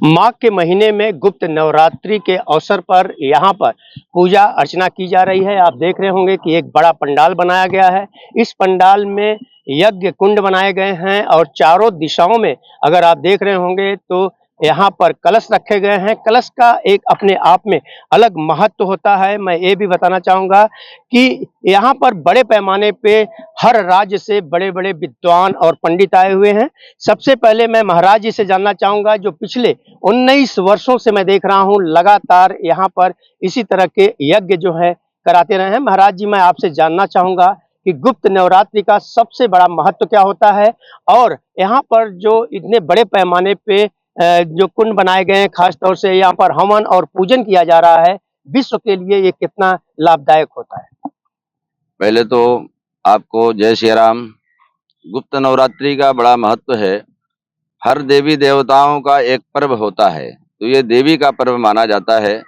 माघ के महीने में गुप्त नवरात्रि के अवसर पर यहाँ पर पूजा अर्चना की जा रही है। आप देख रहे होंगे कि एक बड़ा पंडाल बनाया गया है। इस पंडाल में यज्ञ कुंड बनाए गए हैं और चारों दिशाओं में अगर आप देख रहे होंगे तो यहाँ पर कलश रखे गए हैं। कलश का एक अपने आप में अलग महत्व होता है। मैं ये भी बताना चाहूँगा कि यहाँ पर बड़े पैमाने पे हर राज्य से बड़े-बड़े विद्वान और पंडित आए हुए हैं। सबसे पहले मैं महाराज जी से जानना चाहूँगा, जो पिछले 19 वर्षों से मैं देख रहा हूँ लगातार यहाँ पर इसी तरह के यज्ञ जो है कराते रहे हैं। महाराज जी, मैं आपसे जानना चाहूँगा कि गुप्त नवरात्रि का सबसे बड़ा महत्व क्या होता है और यहाँ पर जो इतने बड़े पैमाने पे जो कुंड बनाए गए हैं, खास तौर से यहाँ पर हवन और पूजन किया जा रहा है, विश्व के लिए ये कितना लाभदायक होता है? पहले तो आपको जय श्री राम। गुप्त नवरात्रि का बड़ा महत्व है। हर देवी देवताओं का एक पर्व होता है, तो ये देवी का पर्व माना जाता है।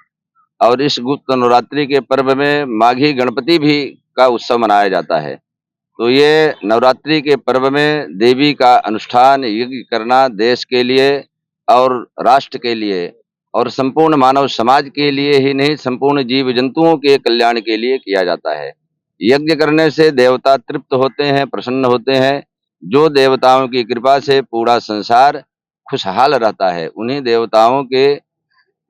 और इस गुप्त नवरात्रि के पर्व में माघी गणपति भी का उत्सव मनाया जाता है। तो ये नवरात्रि के पर्व में देवी का अनुष्ठान यज्ञ करना देश के लिए और राष्ट्र के लिए और संपूर्ण मानव समाज के लिए ही नहीं, संपूर्ण जीव जंतुओं के कल्याण के लिए किया जाता है। यज्ञ करने से देवता तृप्त होते हैं, प्रसन्न होते हैं। जो देवताओं की कृपा से पूरा संसार खुशहाल रहता है, उन्हीं देवताओं के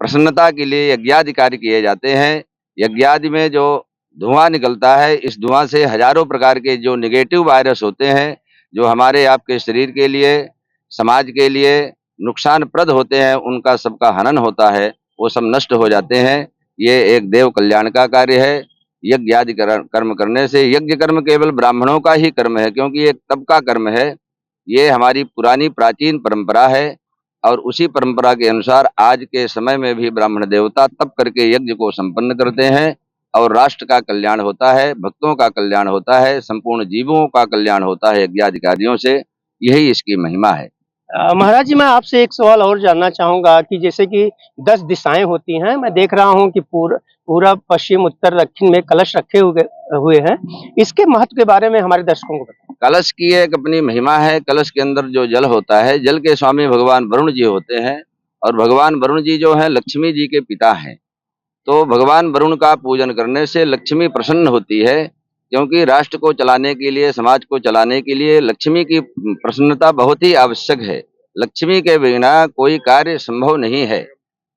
प्रसन्नता के लिए यज्ञादि कार्य किए जाते हैं। यज्ञादि में जो धुआं निकलता है, इस धुआं से हजारों प्रकार के जो नेगेटिव वायरस होते हैं, जो हमारे आपके शरीर के लिए, समाज के लिए नुकसानप्रद होते हैं, उनका सबका हनन होता है, वो सब नष्ट हो जाते हैं। ये एक देव कल्याण का कार्य है। यज्ञ आदि कर्म करने से, यज्ञ कर्म केवल ब्राह्मणों का ही कर्म है, क्योंकि ये तप का कर्म है। ये हमारी पुरानी प्राचीन परंपरा है और उसी परंपरा के अनुसार आज के समय में भी ब्राह्मण देवता तप करके यज्ञ को संपन्न करते हैं और राष्ट्र का कल्याण होता है, भक्तों का कल्याण होता है, संपूर्ण जीवों का कल्याण होता है यज्ञाधिकारियों से। यही इसकी महिमा है। महाराज जी, मैं आपसे एक सवाल और जानना चाहूँगा कि जैसे कि 10 दिशाएँ होती हैं, मैं देख रहा हूँ कि पूरब, पश्चिम, उत्तर, दक्षिण में कलश रखे हुए हैं। इसके महत्व के बारे में हमारे दर्शकों को बताएँ। कलश की एक अपनी महिमा है। कलश के अंदर जो जल होता है, जल के स्वामी भगवान वरुण जी होते हैं और भगवान वरुण जी जो हैं लक्ष्मी जी के पिता हैं। तो भगवान वरुण का पूजन करने से लक्ष्मी प्रसन्न होती है, क्योंकि राष्ट्र को चलाने के लिए, समाज को चलाने के लिए लक्ष्मी की प्रसन्नता बहुत ही आवश्यक है। लक्ष्मी के बिना कोई कार्य संभव नहीं है।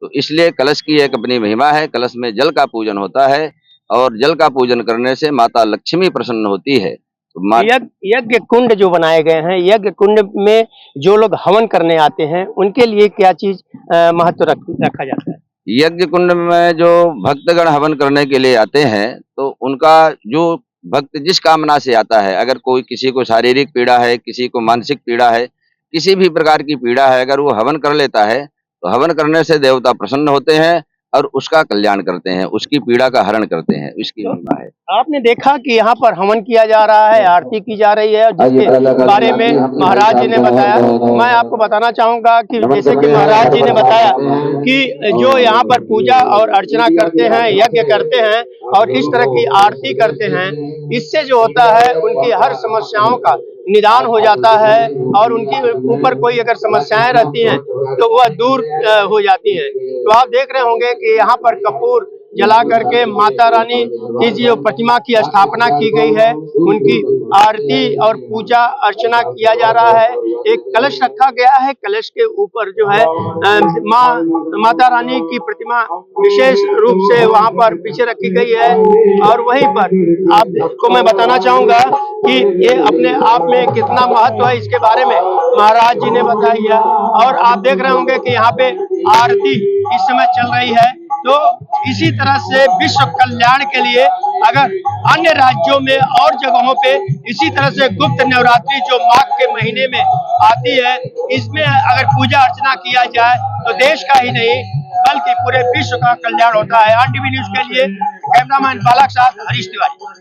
तो इसलिए कलश की एक अपनी महिमा है। कलश में जल का पूजन होता है और जल का पूजन करने से माता लक्ष्मी प्रसन्न होती है। तो यज्ञ कुंड जो बनाए गए हैं, यज्ञ कुंड में जो लोग हवन करने आते हैं, उनके लिए क्या चीज महत्व रखा जाता है? यज्ञ कुंड में जो भक्तगण हवन करने के लिए आते हैं, तो उनका जो भक्त जिस कामना से आता है, अगर कोई किसी को शारीरिक पीड़ा है, किसी को मानसिक पीड़ा है, किसी भी प्रकार की पीड़ा है, अगर वो हवन कर लेता है, तो हवन करने से देवता प्रसन्न होते हैं और उसका कल्याण करते हैं, उसकी पीड़ा का हरण करते हैं। इसकी महिमा है। आपने देखा कि यहाँ पर हवन किया जा रहा है, आरती की जा रही है, जिसके बारे में महाराज जी ने बताया। मैं आपको बताना चाहूंगा कि जैसे कि महाराज जी ने बताया कि जो यहाँ पर पूजा और अर्चना करते हैं, यज्ञ करते हैं और इस तरह की आरती करते हैं, इससे जो होता है उनकी हर समस्याओं का निदान हो जाता है और उनकी ऊपर कोई अगर समस्याएं रहती हैं तो वह दूर हो जाती हैं। तो आप देख रहे होंगे कि यहाँ पर कपूर जला करके माता रानी की जो प्रतिमा की स्थापना की गई है, उनकी आरती और पूजा अर्चना किया जा रहा है। एक कलश रखा गया है, कलश के ऊपर जो है माता रानी की प्रतिमा विशेष रूप से वहां पर पीछे रखी गई है। और वहीं पर आपको मैं बताना चाहूंगा कि ये अपने आप में कितना महत्व है, इसके बारे में महाराज जी ने बताई है। और आप देख रहे होंगे कि यहाँ पे आरती इस समय चल रही है। तो इसी तरह से विश्व कल्याण के लिए अगर अन्य राज्यों में और जगहों पे इसी तरह से गुप्त नवरात्रि जो माघ के महीने में आती है, इसमें अगर पूजा अर्चना किया जाए तो देश का ही नहीं बल्कि पूरे विश्व का कल्याण होता है। एनडीटीवी न्यूज के लिए कैमरामैन बालक साथ हरीश तिवारी।